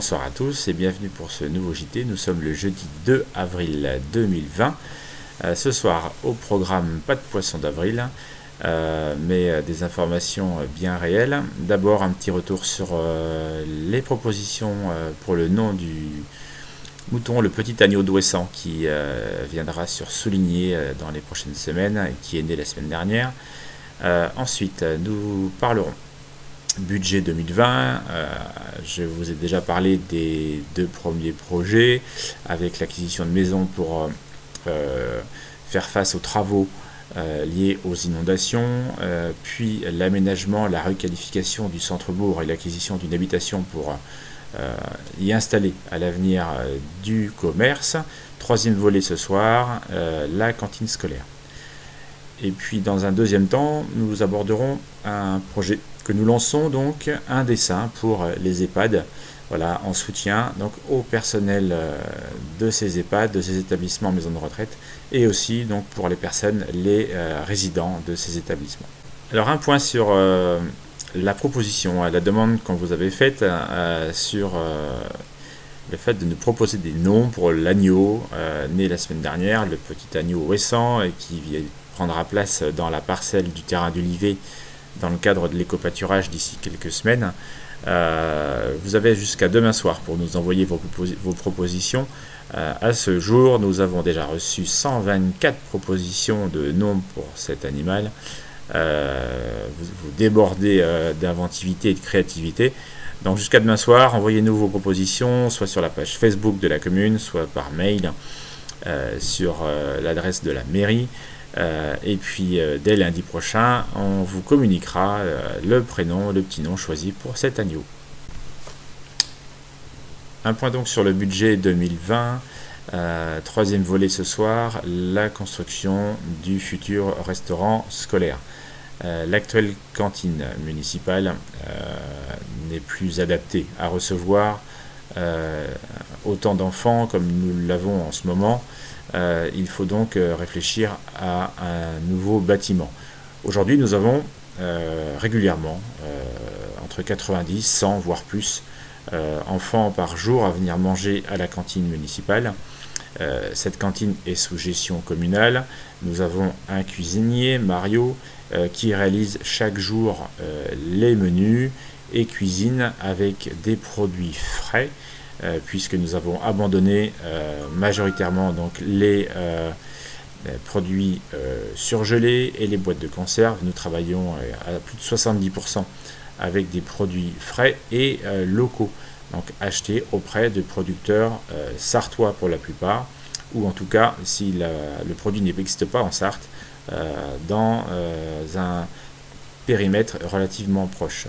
Bonsoir à tous et bienvenue pour ce nouveau JT. Nous sommes le jeudi 2 avril 2020. Ce soir, au programme, pas de poisson d'avril, mais des informations bien réelles. D'abord, un petit retour sur les propositions pour le nom du mouton, le petit agneau d'Ouessant, qui viendra sur Souligné dans les prochaines semaines et qui est né la semaine dernière. Ensuite, nous parlerons budget 2020, je vous ai déjà parlé des deux premiers projets avec l'acquisition de maisons pour faire face aux travaux liés aux inondations, puis l'aménagement, la requalification du centre-bourg et l'acquisition d'une habitation pour y installer à l'avenir du commerce. Troisième volet ce soir, la cantine scolaire. Et puis dans un deuxième temps, nous aborderons un projet que nous lançons, donc un dessin pour les EHPAD, voilà, en soutien donc au personnel de ces EHPAD, de ces établissements maisons de retraite, et aussi donc pour les personnes, les résidents de ces établissements. Alors un point sur la proposition, la demande qu'on vous avait faite sur le fait de nous proposer des noms pour l'agneau né la semaine dernière, le petit agneau Ouessant, et qui prendra place dans la parcelle du terrain d'Olivet dans le cadre de l'éco-pâturage d'ici quelques semaines. Vous avez jusqu'à demain soir pour nous envoyer vos propositions. À ce jour, nous avons déjà reçu 124 propositions de noms pour cet animal. Vous débordez d'inventivité et de créativité. Donc jusqu'à demain soir, envoyez-nous vos propositions, soit sur la page Facebook de la commune, soit par mail sur l'adresse de la mairie. Et puis dès lundi prochain, on vous communiquera le prénom, le petit nom choisi pour cet agneau. Un point donc sur le budget 2020. Troisième volet ce soir, la construction du futur restaurant scolaire. L'actuelle cantine municipale n'est plus adaptée à recevoir autant d'enfants comme nous l'avons en ce moment. Il faut donc réfléchir à un nouveau bâtiment. Aujourd'hui, nous avons régulièrement entre 90, 100, voire plus enfants par jour à venir manger à la cantine municipale. Cette cantine est sous gestion communale. Nous avons un cuisinier, Mario, qui réalise chaque jour les menus et cuisine avec des produits frais, puisque nous avons abandonné majoritairement donc les produits surgelés et les boîtes de conserve. Nous travaillons à plus de 70% avec des produits frais et locaux, donc achetés auprès de producteurs sartois pour la plupart, ou en tout cas si le produit n'existe pas en Sarthe, dans un périmètre relativement proche.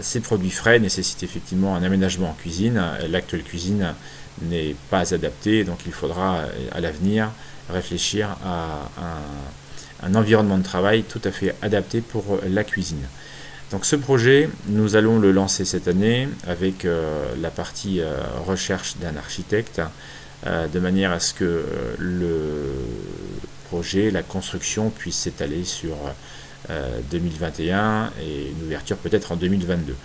Ces produits frais nécessitent effectivement un aménagement en cuisine. L'actuelle cuisine n'est pas adaptée, donc il faudra à l'avenir réfléchir à un environnement de travail tout à fait adapté pour la cuisine. Donc ce projet, nous allons le lancer cette année avec la partie recherche d'un architecte, de manière à ce que le projet, la construction puisse s'étaler sur 2021 et une ouverture peut-être en 2022.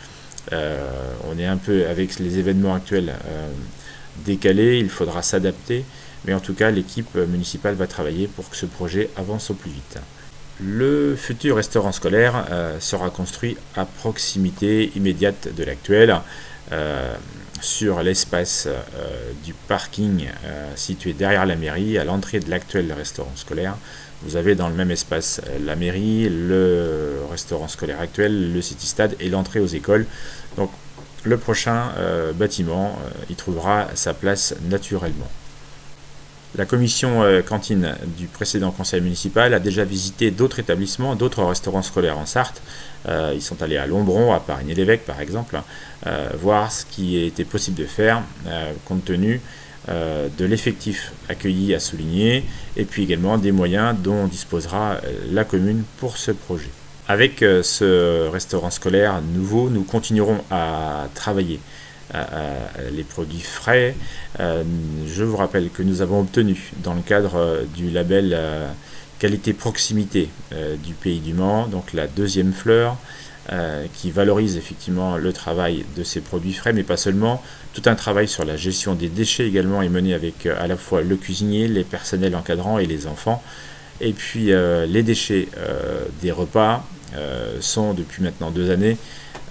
On est un peu avec les événements actuels décalés, il faudra s'adapter, mais en tout cas l'équipe municipale va travailler pour que ce projet avance au plus vite. Le futur restaurant scolaire sera construit à proximité immédiate de l'actuel, sur l'espace du parking situé derrière la mairie, à l'entrée de l'actuel restaurant scolaire. Vous avez dans le même espace la mairie, le restaurant scolaire actuel, le city-stade et l'entrée aux écoles. Donc le prochain bâtiment y trouvera sa place naturellement. La commission cantine du précédent conseil municipal a déjà visité d'autres établissements, d'autres restaurants scolaires en Sarthe. Ils sont allés à Lombron, à Parigny-l'Évêque par exemple, voir ce qui était possible de faire compte tenu de l'effectif accueilli à Souligné et puis également des moyens dont disposera la commune pour ce projet. Avec ce restaurant scolaire nouveau, nous continuerons à travailler les produits frais. Je vous rappelle que nous avons obtenu dans le cadre du label qualité proximité du Pays du Mans, donc la deuxième fleur, qui valorise effectivement le travail de ces produits frais, mais pas seulement. Tout un travail sur la gestion des déchets également est mené avec à la fois le cuisinier, les personnels encadrants et les enfants. Et puis les déchets des repas sont depuis maintenant 2 années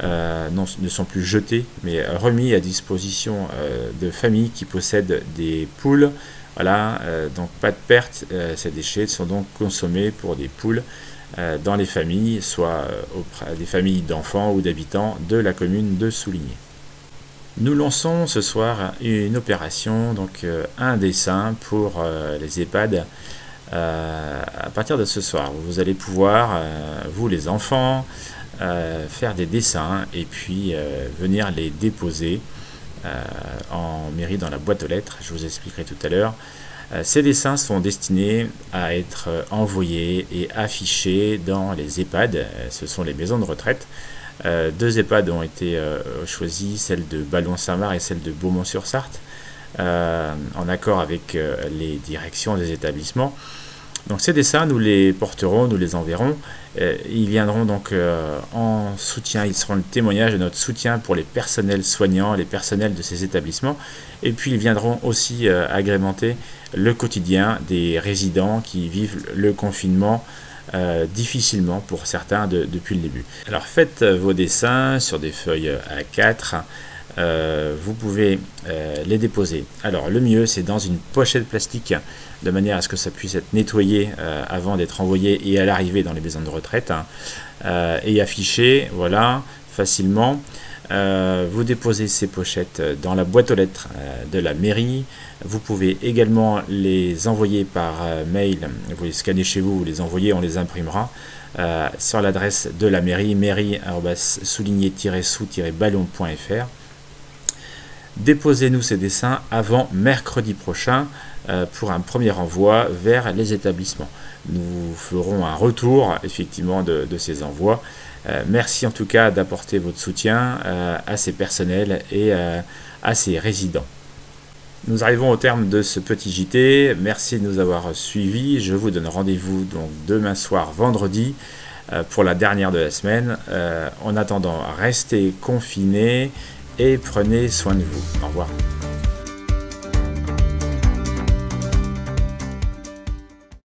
ne sont plus jetés, mais remis à disposition de familles qui possèdent des poules. Voilà, donc pas de perte, ces déchets sont donc consommés pour des poules dans les familles, soit auprès des familles d'enfants ou d'habitants de la commune de Souligné. Nous lançons ce soir une opération, donc un dessin pour les EHPAD. À partir de ce soir, vous allez pouvoir, vous les enfants, faire des dessins et puis venir les déposer en mairie dans la boîte aux lettres. Je vous expliquerai tout à l'heure. Ces dessins sont destinés à être envoyés et affichés dans les EHPAD. Ce sont les maisons de retraite. 2 EHPAD ont été choisis, celle de Ballon-Saint-Marc et celle de Beaumont-sur-Sarthe, en accord avec les directions des établissements. Donc ces dessins, nous les porterons, nous les enverrons. Ils viendront donc en soutien, ils seront le témoignage de notre soutien pour les personnels soignants, les personnels de ces établissements. Et puis ils viendront aussi agrémenter le quotidien des résidents qui vivent le confinement difficilement pour certains depuis le début. Alors faites vos dessins sur des feuilles A4. Vous pouvez les déposer. Alors le mieux c'est dans une pochette plastique de manière à ce que ça puisse être nettoyé avant d'être envoyé et à l'arrivée dans les maisons de retraite et affiché, voilà, facilement. Vous déposez ces pochettes dans la boîte aux lettres de la mairie. Vous pouvez également les envoyer par mail, vous les scannez chez vous, vous les envoyez, on les imprimera sur l'adresse de la mairie, mairie-souligné-sous-ballon.fr. Déposez-nous ces dessins avant mercredi prochain pour un premier envoi vers les établissements. Nous ferons un retour effectivement de ces envois. Merci en tout cas d'apporter votre soutien à ces personnels et à ces résidents. Nous arrivons au terme de ce petit JT. Merci de nous avoir suivis. Je vous donne rendez-vous donc demain soir, vendredi, pour la dernière de la semaine. En attendant, restez confinés et prenez soin de vous. Au revoir.